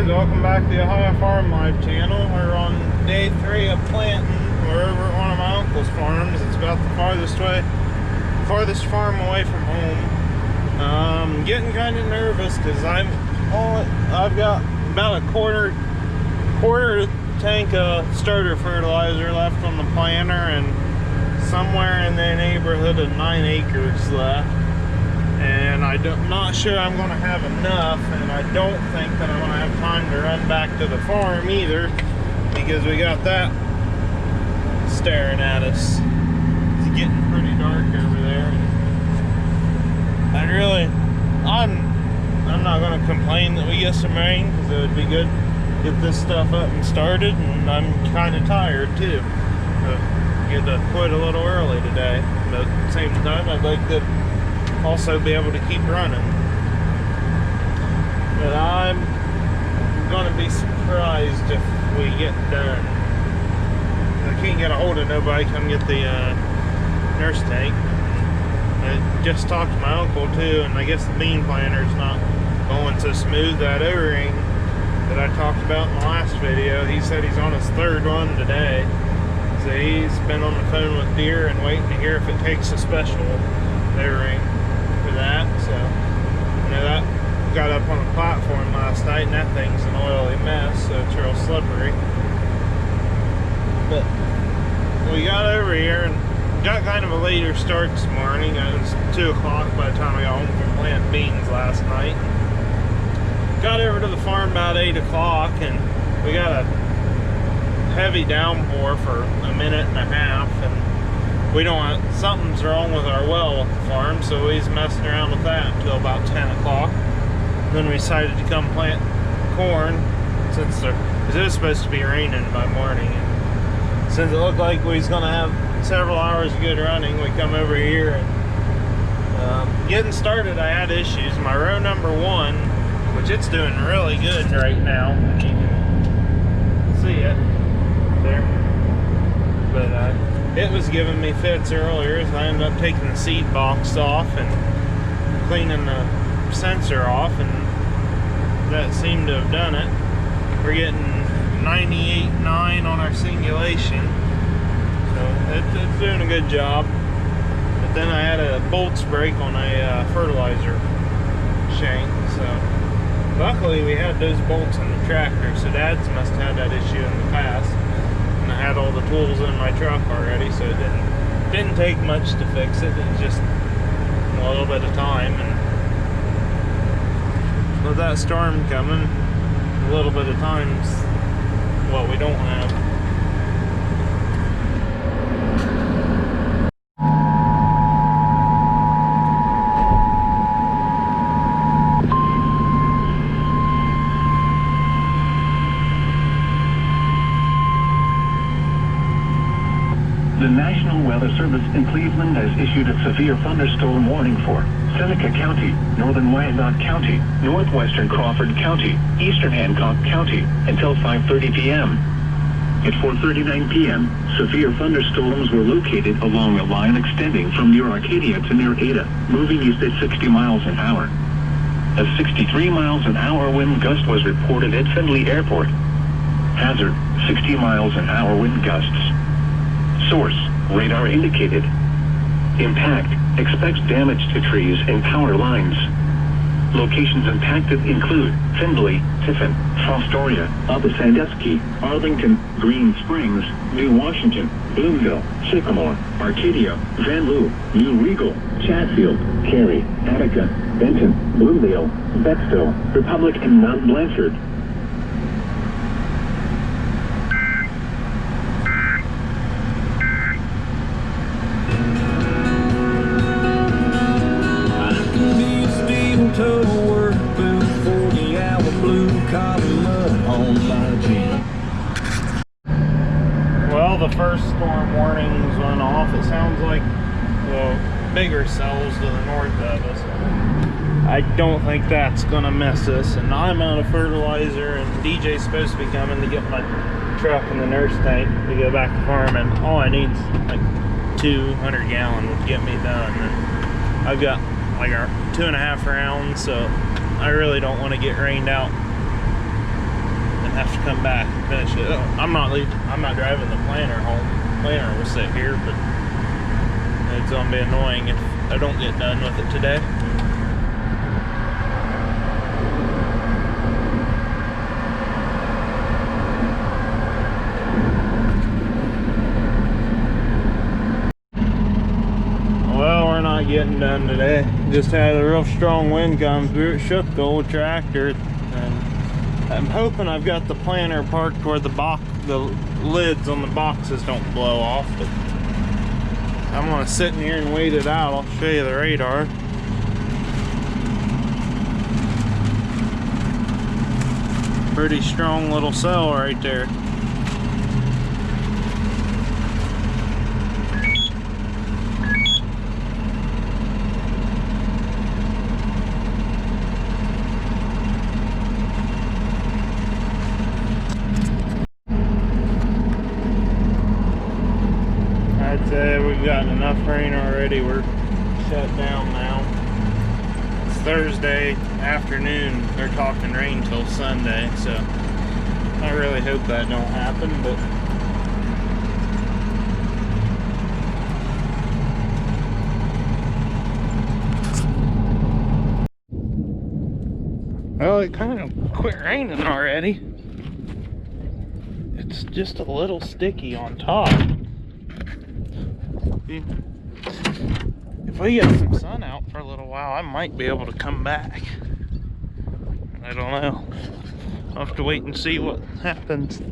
guys, welcome back to the Ohio Farm Life channel. We're on day 3 of planting. We're over at one of my uncle's farms. It's about the farthest farm away from home. I'm getting kind of nervous because I've got about a quarter tank of starter fertilizer left on the planter and somewhere in the neighborhood of 9 acres left. And I'm not sure I'm going to have enough, and I don't think that I'm going to have time to run back to the farm either, because we got that staring at us. It's getting pretty dark over there. I'm not going to complain that we get some rain, because it would be good to get this stuff up and started, and I'm kind of tired too. So get to quit a little early today, but at the same time I'd like to also be able to keep running. But I'm gonna be surprised if we get done. I can't get a hold of nobody come get the nurse tank. I just talked to my uncle too, and I guess the bean planter's not going so smooth. That O-ring that I talked about in the last video, he said he's on his 3rd one today. So he's been on the phone with Deere and waiting to hear if it takes a special O-ring for that. So, you know, that got up on the platform last night, and that thing's an oily mess, so it's real slippery. But we got over here and got kind of a later start this morning. It was 2 o'clock by the time I got home from planting beans last night. Got over to the farm about 8 o'clock, and we got a heavy downpour for a minute and a half, and something's wrong with our well at the farm, so we was messing around with that until about 10 o'clock. Then we decided to come plant corn since it was supposed to be raining by morning, and since it looked like we was gonna have several hours of good running, we come over here and getting started. I had issues. My row number 1, which it's doing really good right now, if you can see it there, but it was giving me fits earlier, so I ended up taking the seed box off and cleaning the sensor off, and that seemed to have done it. We're getting 98.9 on our singulation, so it's doing a good job. But then I had a bolts break on a fertilizer shank, so luckily we had those bolts in the tractor, so Dad's must have had that issue in the past. I had all the tools in my truck already, so it didn't take much to fix it. It was just a little bit of time, and with that storm coming, a little bit of time's what we don't have. The National Weather Service in Cleveland has issued a severe thunderstorm warning for Seneca County, northern Wyandotte County, northwestern Crawford County, eastern Hancock County, until 5:30 p.m. At 4:39 p.m., severe thunderstorms were located along a line extending from near Arcadia to near Ada, moving east at 60 miles an hour. A 63 miles an hour wind gust was reported at Findlay Airport. Hazard, 60 miles an hour wind gusts. Source, radar indicated. Impact, expects damage to trees and power lines. Locations impacted include Findlay, Tiffin, Fostoria, Upper Sandusky, Arlington, Green Springs, New Washington, Bloomville, Sycamore, Arcadia, Van Loo, New Regal, Chatfield, Cary, Attica, Benton, Bloomville, Betsville, Republic, and Mount Blanchard. Well, the first storm warnings went off. It sounds like the bigger cells to the north of us. I don't think that's gonna mess us, and I'm out of fertilizer, and DJ's supposed to be coming to get my truck in the nurse tank to go back to farming. All I need is like 200 gallon would get me done, and I've got like our 2.5 rounds, so I really don't want to get rained out have to come back and finish it. I'm not leaving. I'm not driving the planner home. Planner will sit here, but it's gonna be annoying if I don't get done with it today. Well, we're not getting done today. Just had a real strong wind come through. It shook the old tractor, and I'm hoping I've got the planter parked where the lids on the boxes don't blow off. But I'm gonna sit in here and wait it out. I'll show you the radar. Pretty strong little cell right there. I'd say we've gotten enough rain already. We're shut down now. It's Thursday afternoon. They're talking rain till Sunday, so I really hope that don't happen, but well, it kind of quit raining already. It's just a little sticky on top. If we get some sun out for a little while, I might be able to come back. I don't know. I'll have to wait and see what happens.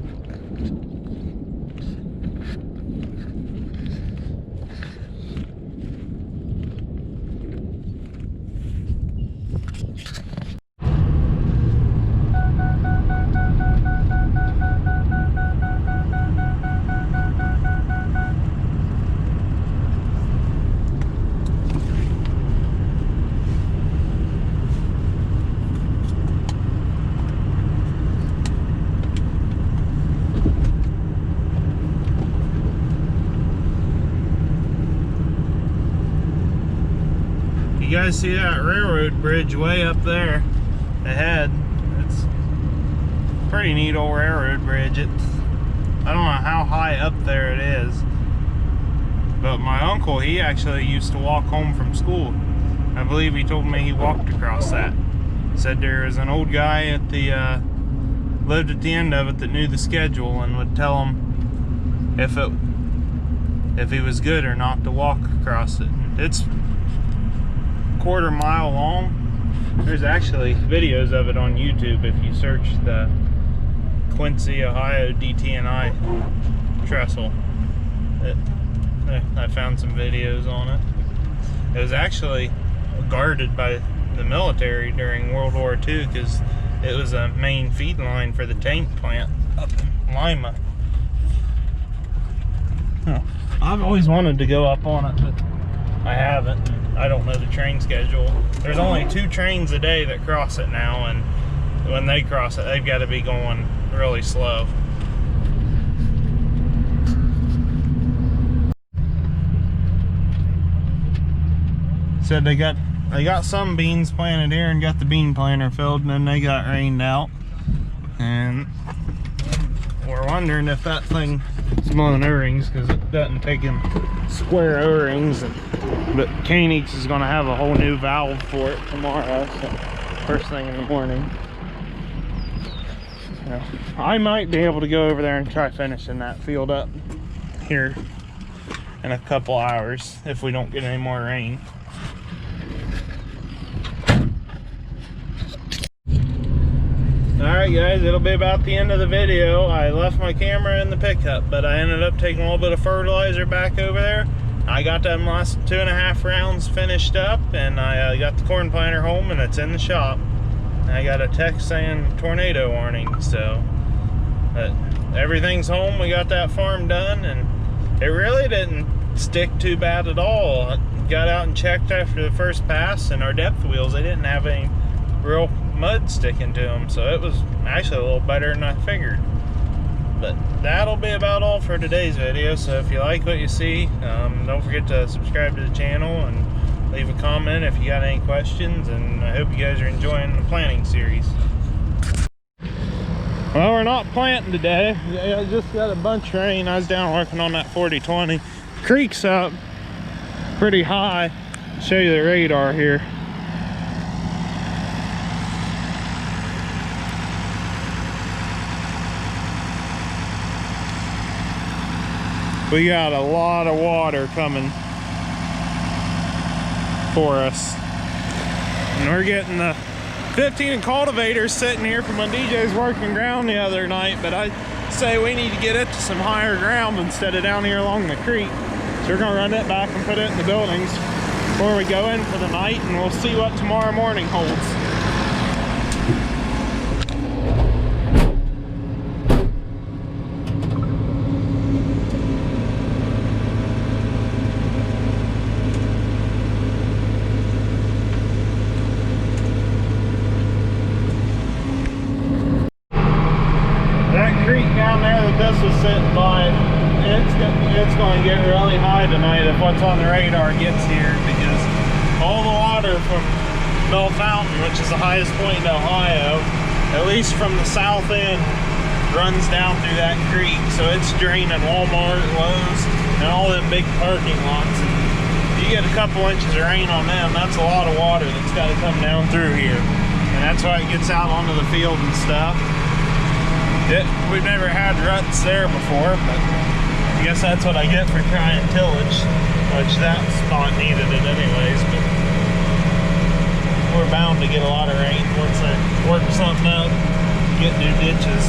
You guys see that railroad bridge way up there ahead? It's a pretty neat old railroad bridge. I don't know how high up there it is, but my uncle, he actually used to walk home from school. I believe he told me he walked across that. Said there was an old guy at the lived at the end of it that knew the schedule and would tell him if he was good or not to walk across it. It's quarter mile long. There's actually videos of it on YouTube if you search the Quincy, Ohio DT&I trestle. I found some videos on it. It was actually guarded by the military during World War II because it was a main feed line for the tank plant up in Lima. I've always wanted to go up on it, but I haven't. I don't know the train schedule. There's only 2 trains a day that cross it now, and when they cross it, they've got to be going really slow. Said they got some beans planted here and got the bean planter filled, and then they got rained out. And we're wondering if that thing is blowing O-rings, because it doesn't take in square O-rings. But Koenigs is going to have a whole new valve for it tomorrow, so first thing in the morning. So I might be able to go over there and try finishing that field up here in a couple hours if we don't get any more rain. Alright guys, it'll be about the end of the video. I left my camera in the pickup, but I ended up taking a little bit of fertilizer back over there. I got them last 2.5 rounds finished up, and I got the corn planter home, and it's in the shop. And I got a text saying tornado warning, so everything's home. We got that farm done, and it really didn't stick too bad at all. I got out and checked after the first pass, and our depth wheels, they didn't have any real mud sticking to them, so it was actually a little better than I figured. But that'll be about all for today's video. So if you like what you see, don't forget to subscribe to the channel and leave a comment if you got any questions, and I hope you guys are enjoying the planting series. Well, we're not planting today. I just got a bunch of rain. I was down working on that 4020. Creek's up pretty high. Show you the radar here. We got a lot of water coming for us. And we're getting the 15 cultivators sitting here from when DJ's working ground the other night, but I say we need to get it to some higher ground instead of down here along the creek. So we're gonna run it back and put it in the buildings before we go in for the night, and we'll see what tomorrow morning holds. Down there that this was sitting by, it's going to get really high tonight if what's on the radar gets here, because all the water from Bell Fountain, which is the highest point in Ohio, at least from the south end, runs down through that creek. So it's draining Walmart, Lowe's, and all them big parking lots. And you get a couple inches of rain on them, that's a lot of water that's got to come down through here. And that's why it gets out onto the field and stuff. We've never had ruts there before, but I guess that's what I get for trying tillage, which that spot needed it anyways, but we're bound to get a lot of rain once I work something up, get new ditches.